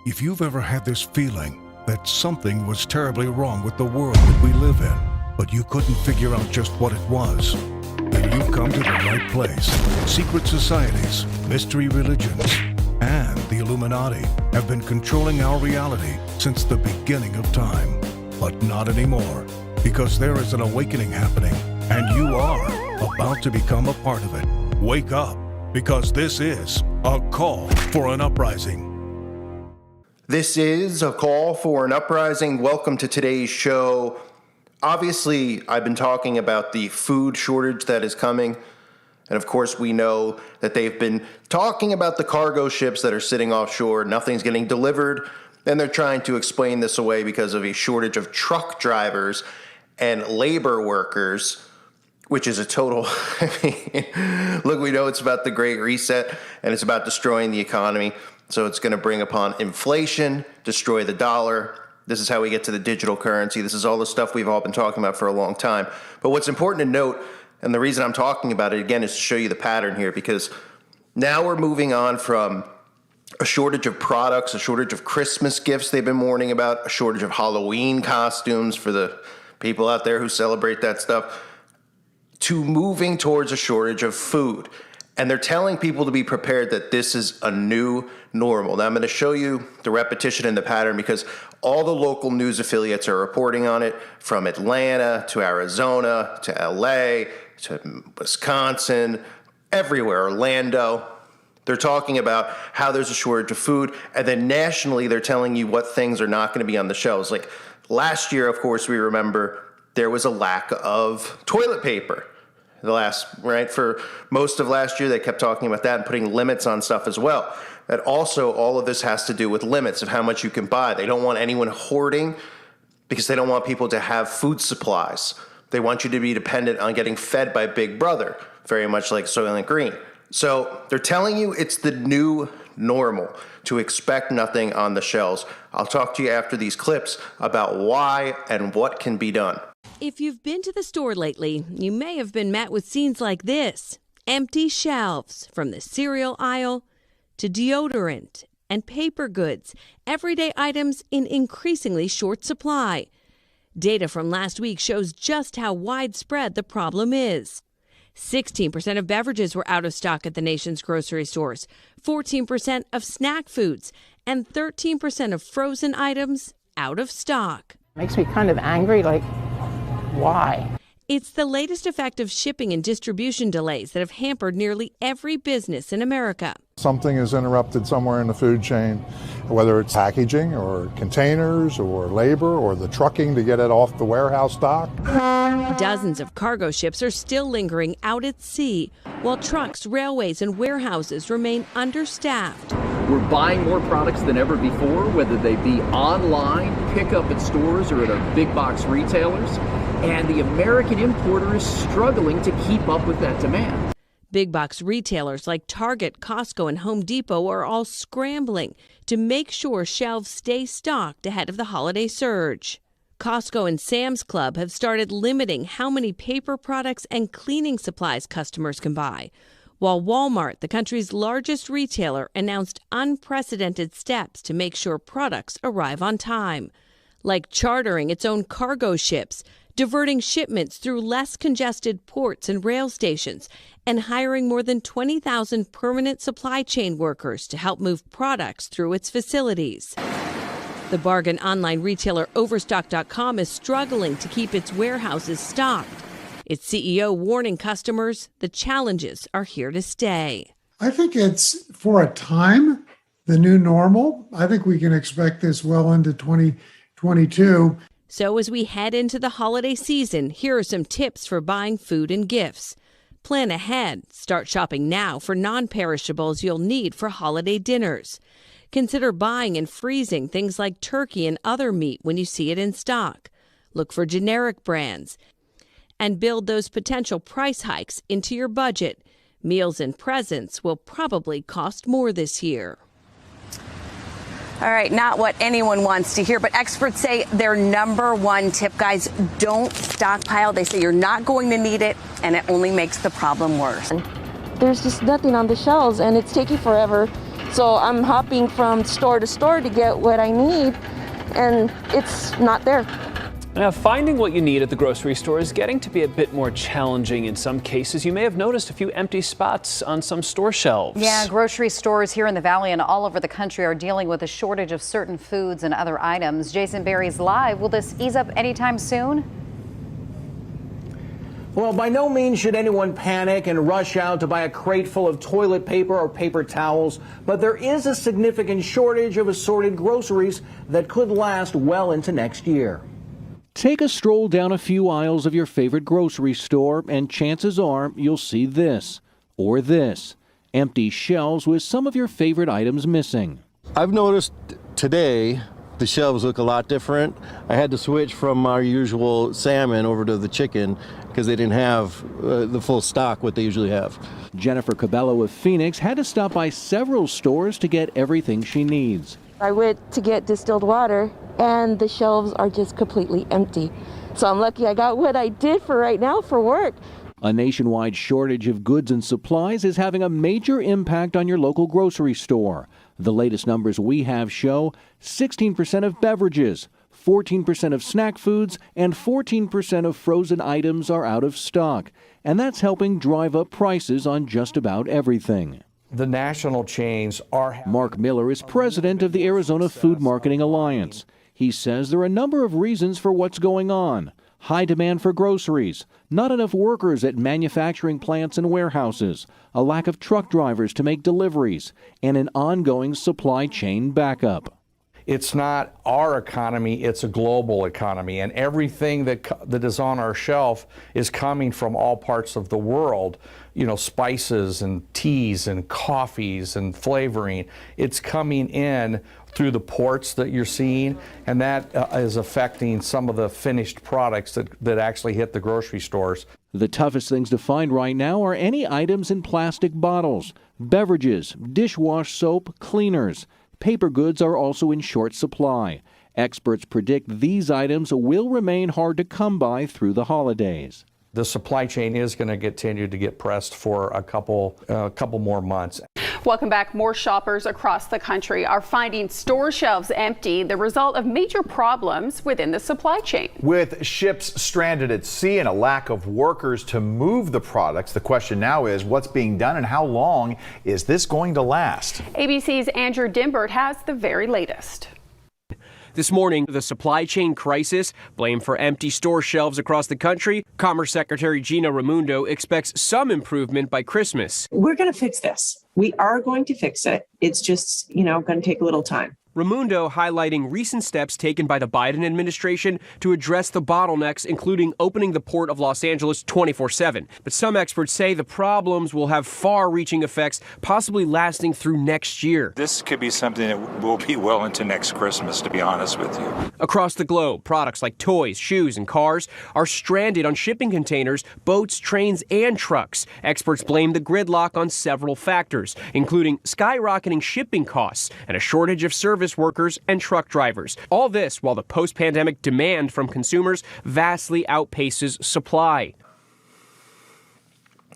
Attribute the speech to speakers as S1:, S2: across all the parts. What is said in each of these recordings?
S1: If you've ever had this feeling that something was terribly wrong with the world that we live in, but you couldn't figure out just what it was, then you've come to the right place. Secret societies, mystery religions, and the Illuminati have been controlling our reality since the beginning of time. But not anymore, because there is an awakening happening, and you are about to become a part of it. Wake up, because this is a call for an uprising.
S2: This is a call for an uprising. Welcome to today's show. Obviously, I've been talking about the food shortage that is coming. And of course, we know that they've been talking about the cargo ships that are sitting offshore. Nothing's getting delivered. And they're trying to explain this away because of a shortage of truck drivers and labor workers, which is a total, look, we know it's about the Great Reset and it's about destroying the economy. So it's going to bring upon inflation, destroy the dollar. This is how we get to the digital currency. This is all the stuff we've all been talking about for a long time. But what's important to note, and the reason I'm talking about it again, is to show you the pattern here, because now we're moving on from a shortage of products, a shortage of Christmas gifts they've been warning about, a shortage of Halloween costumes for the people out there who celebrate that stuff, to moving towards a shortage of food. And they're telling people to be prepared that this is a new normal. Now, I'm going to show you the repetition and the pattern because all the local news affiliates are reporting on it, from Atlanta to Arizona to LA to Wisconsin, everywhere, Orlando. They're talking about how there's a shortage of food. And then nationally, they're telling you what things are not going to be on the shelves. Like last year, of course, we remember there was a lack of toilet paper. For most of last year, they kept talking about that and putting limits on stuff as well. That also, all of this has to do with limits of how much you can buy. They don't want anyone hoarding because they don't want people to have food supplies. They want you to be dependent on getting fed by Big Brother, very much like Soylent Green. So they're telling you it's the new normal to expect nothing on the shelves. I'll talk to you after these clips about why and what can be done.
S3: If you've been to the store lately, you may have been met with scenes like this. Empty shelves, from the cereal aisle to deodorant and paper goods, everyday items in increasingly short supply. Data from last week shows just how widespread the problem is. 16% of beverages were out of stock at the nation's grocery stores, 14% of snack foods, and 13% of frozen items out of stock.
S4: Makes me kind of angry, like, why?
S3: It's the latest effect of shipping and distribution delays that have hampered nearly every business in America.
S5: Something is interrupted somewhere in the food chain, whether it's packaging or containers or labor or the trucking to get it off the warehouse dock.
S3: Dozens of cargo ships are still lingering out at sea, while trucks, railways, and warehouses remain understaffed.
S6: We're buying more products than ever before, whether they be online, pick up at stores, or at our big box retailers. And the American importer is struggling to keep up with that demand.
S3: Big box retailers like Target, Costco, and Home Depot are all scrambling to make sure shelves stay stocked ahead of the holiday surge. Costco and Sam's Club have started limiting how many paper products and cleaning supplies customers can buy, while Walmart, the country's largest retailer, announced unprecedented steps to make sure products arrive on time, like chartering its own cargo ships, diverting shipments through less congested ports and rail stations, and hiring more than 20,000 permanent supply chain workers to help move products through its facilities. The bargain online retailer Overstock.com is struggling to keep its warehouses stocked. Its CEO warning customers the challenges are here to stay.
S7: I think it's, for a time, the new normal. I think we can expect this well into 2022.
S3: So as we head into the holiday season, here are some tips for buying food and gifts. Plan ahead. Start shopping now for non-perishables you'll need for holiday dinners. Consider buying and freezing things like turkey and other meat when you see it in stock. Look for generic brands. And build those potential price hikes into your budget. Meals and presents will probably cost more this year.
S8: All right, not what anyone wants to hear, but experts say their number one tip, guys, don't stockpile. They say you're not going to need it, and it only makes the problem worse.
S9: There's just nothing on the shelves, and it's taking forever. So I'm hopping from store to store to get what I need, and it's not there.
S10: Now, finding what you need at the grocery store is getting to be a bit more challenging in some cases. You may have noticed a few empty spots on some store shelves.
S11: Yeah, grocery stores here in the Valley and all over the country are dealing with a shortage of certain foods and other items. Jason Berry's live. Will this ease up anytime soon?
S12: Well, by no means should anyone panic and rush out to buy a crate full of toilet paper or paper towels, but there is a significant shortage of assorted groceries that could last well into next year.
S13: Take a stroll down a few aisles of your favorite grocery store, and chances are you'll see this or this. Empty shelves with some of your favorite items missing.
S14: I've noticed today the shelves look a lot different. I had to switch from our usual salmon over to the chicken because they didn't have the full stock what they usually have.
S13: Jennifer Cabello of Phoenix had to stop by several stores to get everything she needs.
S9: I went to get distilled water, and the shelves are just completely empty. So I'm lucky I got what I did for right now for work.
S13: A nationwide shortage of goods and supplies is having a major impact on your local grocery store. The latest numbers we have show 16% of beverages, 14% of snack foods, and 14% of frozen items are out of stock. And that's helping drive up prices on just about everything.
S15: The national chains are...
S13: Mark Miller is president of the Arizona Food Marketing Alliance. He says there are a number of reasons for what's going on. High demand for groceries, not enough workers at manufacturing plants and warehouses, a lack of truck drivers to make deliveries, and an ongoing supply chain backup.
S15: It's not our economy, it's a global economy, and everything that is on our shelf is coming from all parts of the world. You know, spices and teas and coffees and flavoring. It's coming in through the ports that you're seeing, and that is affecting some of the finished products that actually hit the grocery stores.
S13: The toughest things to find right now are any items in plastic bottles, beverages, dishwash soap, cleaners. Paper goods are also in short supply. Experts predict these items will remain hard to come by through the holidays.
S15: The supply chain is going to continue to get pressed for a couple more months.
S16: Welcome back. More shoppers across the country are finding store shelves empty, the result of major problems within the supply chain.
S17: With ships stranded at sea and a lack of workers to move the products, the question now is what's being done and how long is this going to last?
S16: ABC's Andrew Dimbert has the very latest.
S18: This morning, the supply chain crisis, blame for empty store shelves across the country. Commerce Secretary Gina Raimondo expects some improvement by Christmas.
S19: We're going to fix this. We are going to fix it. It's just, going to take a little time.
S18: Raimondo highlighting recent steps taken by the Biden administration to address the bottlenecks, including opening the port of Los Angeles 24/7. But some experts say the problems will have far-reaching effects, possibly lasting through next year.
S20: This could be something that will be well into next Christmas, to be honest with you.
S18: Across the globe, products like toys, shoes, and cars are stranded on shipping containers, boats, trains, and trucks. Experts blame the gridlock on several factors, including skyrocketing shipping costs and a shortage of service workers and truck drivers. All this while the post-pandemic demand from consumers vastly outpaces supply.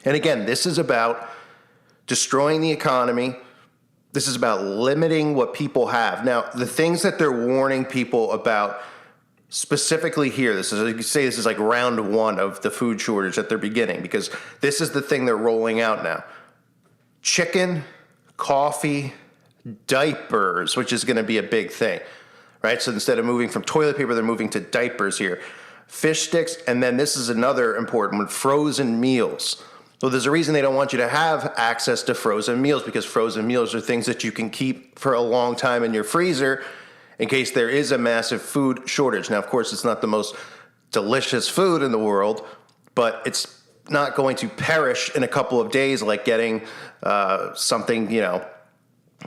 S2: And again, this is about destroying the economy. This is about limiting what people have. Now, the things that they're warning people about specifically here, this is like round one of the food shortage at their beginning, because this is the thing they're rolling out now. Chicken, coffee, diapers, which is going to be a big thing, right? So instead of moving from toilet paper, they're moving to diapers here. Fish sticks, and then this is another important one, frozen meals. Well, there's a reason they don't want you to have access to frozen meals, because frozen meals are things that you can keep for a long time in your freezer in case there is a massive food shortage. Now, of course, it's not the most delicious food in the world, but it's not going to perish in a couple of days like getting something,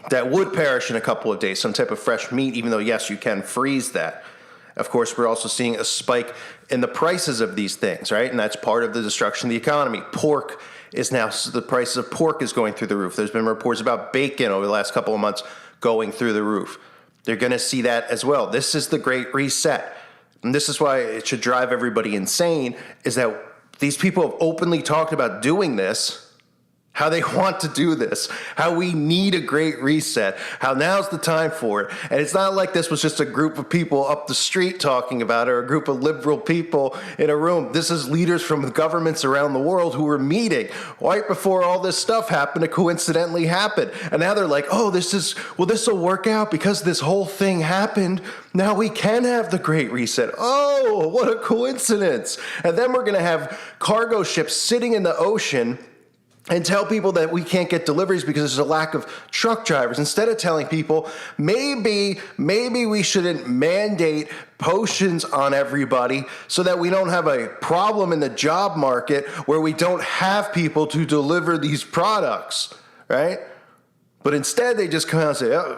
S2: that would perish in a couple of days, some type of fresh meat, even though, yes, you can freeze that. Of course, we're also seeing a spike in the prices of these things, right? And that's part of the destruction of the economy. Pork is now, the prices of pork is going through the roof. There's been reports about bacon over the last couple of months going through the roof. They're going to see that as well. This is the Great Reset. And this is why it should drive everybody insane, is that these people have openly talked about doing this, how they want to do this, how we need a great reset, how now's the time for it. And it's not like this was just a group of people up the street talking about it, or a group of liberal people in a room. This is leaders from governments around the world who were meeting right before all this stuff happened. It coincidentally happened. And now they're like, oh, this will work out because this whole thing happened. Now we can have the Great Reset. Oh, what a coincidence. And then we're going to have cargo ships sitting in the ocean and tell people that we can't get deliveries because there's a lack of truck drivers, instead of telling people maybe we shouldn't mandate potions on everybody so that we don't have a problem in the job market where we don't have people to deliver these products, right? But instead, they just come out and say, oh,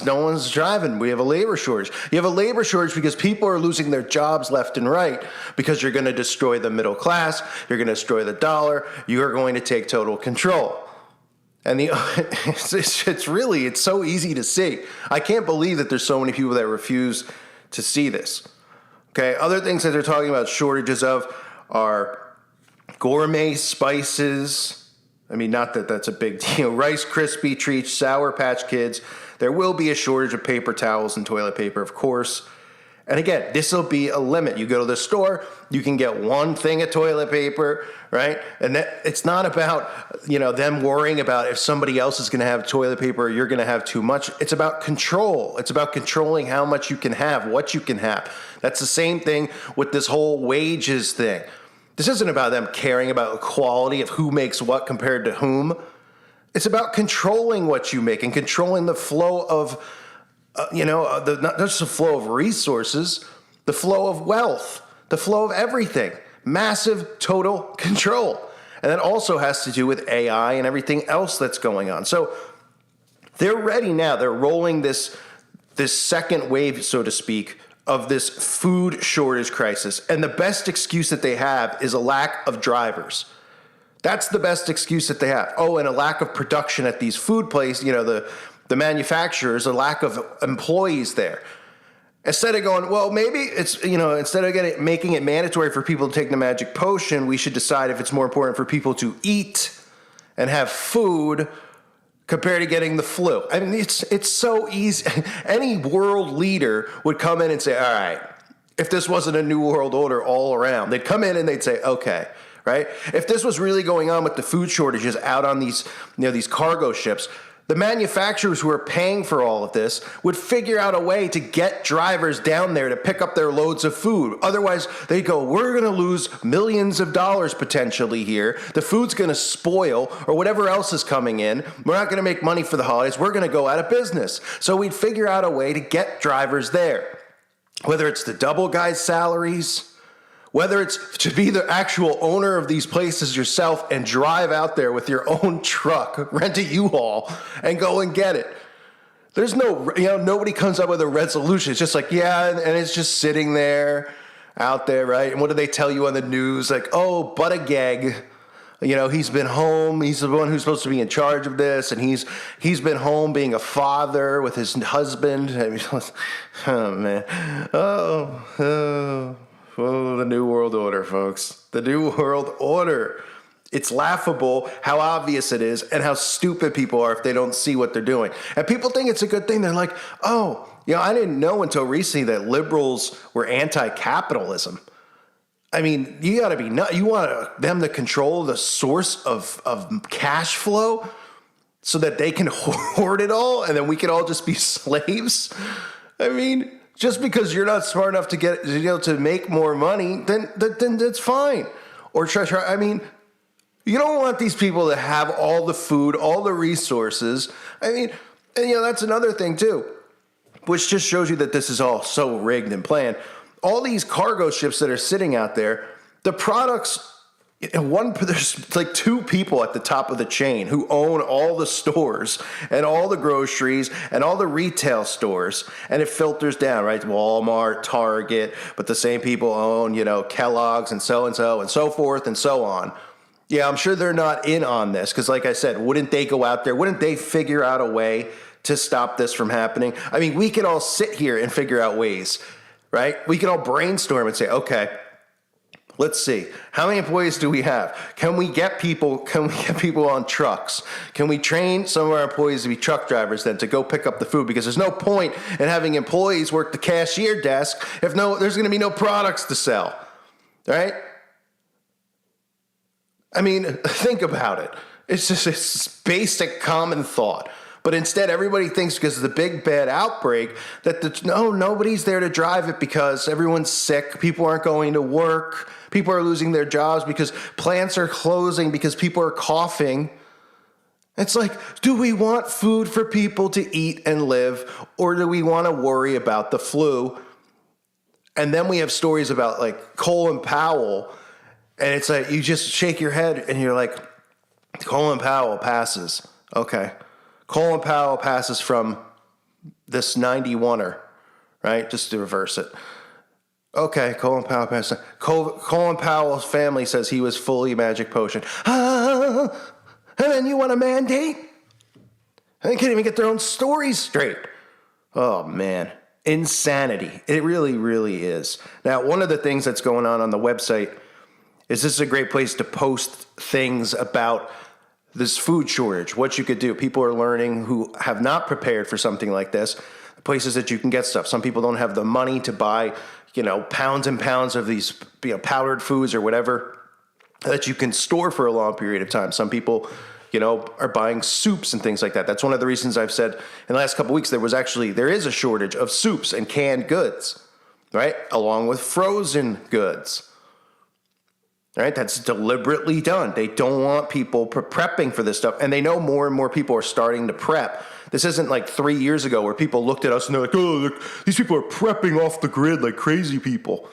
S2: no one's driving. We have a labor shortage. You have a labor shortage because people are losing their jobs left and right, because you're going to destroy the middle class. You're going to destroy the dollar. You are going to take total control. And it's so easy to see. I can't believe that there's so many people that refuse to see this. Okay, other things that they're talking about shortages of are gourmet spices. I mean, not that that's a big deal. Rice Krispie treats, Sour Patch Kids. There will be a shortage of paper towels and toilet paper, of course. And again, this will be a limit. You go to the store, you can get one thing of toilet paper, right? And it's not about, them worrying about if somebody else is going to have toilet paper or you're going to have too much. It's about control. It's about controlling how much you can have, what you can have. That's the same thing with this whole wages thing. This isn't about them caring about the quality of who makes what compared to whom. It's about controlling what you make and controlling the flow of, not just the flow of resources, the flow of wealth, the flow of everything. Massive total control. And that also has to do with AI and everything else that's going on. So they're ready now. They're rolling this second wave, so to speak, of this food shortage crisis. And the best excuse that they have is a lack of drivers. That's the best excuse that they have. Oh, and a lack of production at these food places, the manufacturers, a lack of employees there. Instead of going, well, maybe it's, instead of making it mandatory for people to take the magic potion, we should decide if it's more important for people to eat and have food compared to getting the flu. I mean, it's so easy. Any world leader would come in and say, all right, if this wasn't a new world order all around, they'd come in and they'd say, okay, right? If this was really going on with the food shortages out on these cargo ships, the manufacturers who are paying for all of this would figure out a way to get drivers down there to pick up their loads of food. Otherwise, they go, we're going to lose millions of dollars potentially here. The food's going to spoil, or whatever else is coming in. We're not going to make money for the holidays. We're going to go out of business. So we'd figure out a way to get drivers there. Whether it's the double guys' salaries, whether it's to be the actual owner of these places yourself and drive out there with your own truck, rent a U-Haul, and go and get it. There's nobody comes up with a resolution. It's just like, yeah, and it's just sitting there, out there, right? And what do they tell you on the news? Like, oh, Buttigieg, he's been home. He's the one who's supposed to be in charge of this, and he's been home being a father with his husband. I mean, oh, man. Oh, the New World Order, folks. The New World Order. It's laughable how obvious it is and how stupid people are if they don't see what they're doing. And people think it's a good thing. They're like, oh, I didn't know until recently that liberals were anti-capitalism. I mean, you got to be nuts. You want them to control the source of cash flow so that they can hoard it all and then we can all just be slaves? I mean, just because you're not smart enough to get, to make more money, then that's fine. Or I mean, you don't want these people to have all the food, all the resources. I mean, and that's another thing too, which just shows you that this is all so rigged and planned. All these cargo ships that are sitting out there, the products, there's like two people at the top of the chain who own all the stores and all the groceries and all the retail stores, and it filters down, right? Walmart, Target, but the same people own, Kellogg's and so forth and so on. Yeah, I'm sure they're not in on this because, like I said, wouldn't they go out there? Wouldn't they figure out a way to stop this from happening? I mean, we could all sit here and figure out ways, right? We could all brainstorm and say, okay, Let's see. How many employees do we have? Can we get people on trucks? Can we train some of our employees to be truck drivers then to go pick up the food? Because there's no point in having employees work the cashier desk if there's going to be no products to sell. Right? I mean, think about it. It's basic common thought. But instead, everybody thinks because of the big bad outbreak that nobody's there to drive it because everyone's sick. People aren't going to work. People are losing their jobs because plants are closing because people are coughing. It's like, do we want food for people to eat and live, or do we want to worry about the flu? And then we have stories about like Colin Powell, and it's like you just shake your head and you're like, Colin Powell passes. Okay. Colin Powell passes from this 91er, right? Just to reverse it. Okay, Colin Powell passes. Colin Powell's family says he was fully magic potion. And then you want a mandate? They can't even get their own stories straight. Oh, man. Insanity. It really, really is. Now, one of the things that's going on the website is this is a great place to post things about this food shortage, what you could do. People are learning who have not prepared for something like this, places that you can get stuff. Some people don't have the money to buy, pounds and pounds of these, powdered foods or whatever that you can store for a long period of time. Some people, are buying soups and things like that. That's one of the reasons I've said in the last couple of weeks, there is a shortage of soups and canned goods, right? Along with frozen goods. Right? That's deliberately done. They don't want people prepping for this stuff. And they know more and more people are starting to prep. This isn't like 3 years ago where people looked at us and they're like, oh, look, these people are prepping off the grid like crazy people.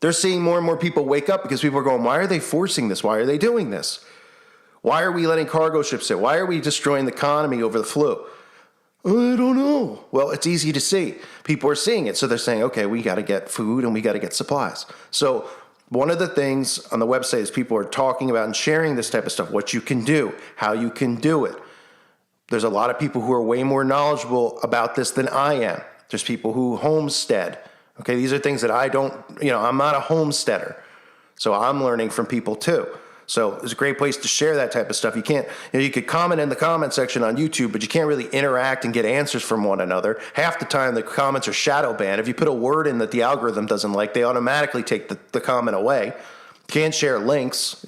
S2: They're seeing more and more people wake up because people are going, why are they forcing this? Why are they doing this? Why are we letting cargo ships in? Why are we destroying the economy over the flu? I don't know. Well, it's easy to see. People are seeing it. So they're saying, okay, we got to get food and we got to get supplies. So one of the things on the website is people are talking about and sharing this type of stuff, what you can do, how you can do it. There's a lot of people who are way more knowledgeable about this than I am. There's people who homestead. Okay, these are things that I don't, I'm not a homesteader. So I'm learning from people too. So it's a great place to share that type of stuff. You can't, you could comment in the comment section on YouTube, but you can't really interact and get answers from one another. Half the time the comments are shadow banned. If you put a word in that the algorithm doesn't like, they automatically take the comment away. Can't share links,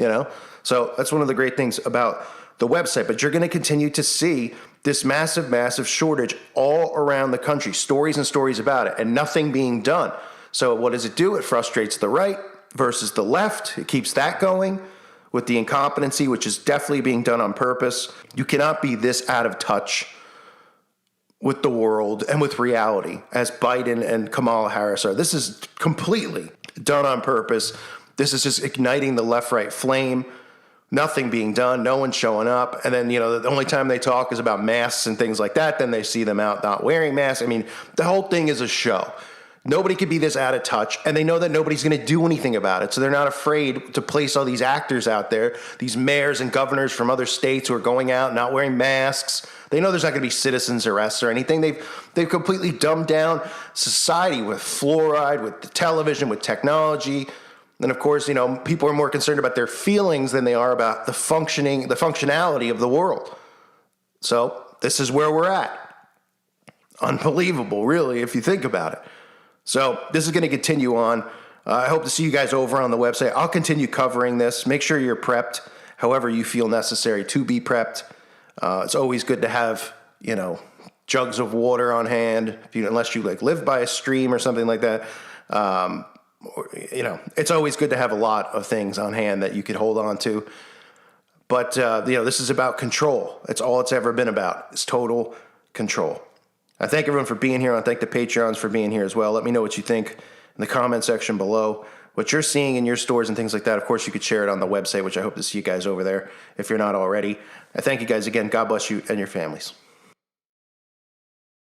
S2: So that's one of the great things about the website. But you're going to continue to see this massive, massive shortage all around the country, stories and stories about it, and nothing being done. So what does it do? It frustrates the right versus the left. It keeps that going. With the incompetency, which is definitely being done on purpose. You cannot be this out of touch with the world and with reality as Biden and Kamala Harris are. This is completely done on purpose. This is just igniting the left-right flame. Nothing being done, no one showing up. And then, the only time they talk is about masks and things like that. Then they see them out not wearing masks. I mean, the whole thing is a show. Nobody could be this out of touch, and they know that nobody's going to do anything about it. So they're not afraid to place all these actors out there, these mayors and governors from other states who are going out not wearing masks. They know there's not going to be citizens arrests or anything. They've completely dumbed down society with fluoride, with the television, with technology. And of course, people are more concerned about their feelings than they are about the functionality of the world. So this is where we're at. Unbelievable, really, if you think about it. So this is going to continue on. I hope to see you guys over on the website. I'll continue covering this. Make sure you're prepped however you feel necessary to be prepped. It's always good to have, jugs of water on hand, unless you live by a stream or something like that. It's always good to have a lot of things on hand that you could hold on to. But, this is about control. It's all it's ever been about. It's total control. I thank everyone for being here. I thank the Patreons for being here as well. Let me know what you think in the comment section below. What you're seeing in your stores and things like that. Of course, you could share it on the website, which I hope to see you guys over there if you're not already. I thank you guys again. God bless you and your families.